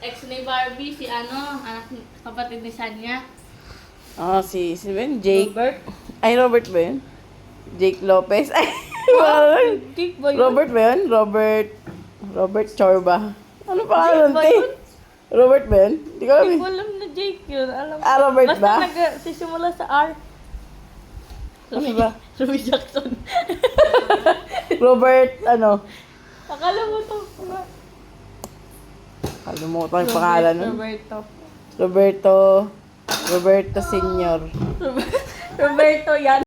Ex ni Barbie, si ano, anak kapatid ni Sanya. Si Ben? Jake. Robert. Ay, Robert ba yun? Jake Lopez. Ay, Jake ba yun? Robert ba yun? Robert Chorba. Ano pangalan Jake ba te? yun? Robert ba yun? Hindi ko alam Hindi eh. ko alam na Jake yun. Alam ko. Robert Basta ba? nagsisimula sa R. Ano ba? Ruby Jackson. Robert, Akala mo to. kalimutan yung pangalan nun. Roberto. Roberto Senior. Roberto yan.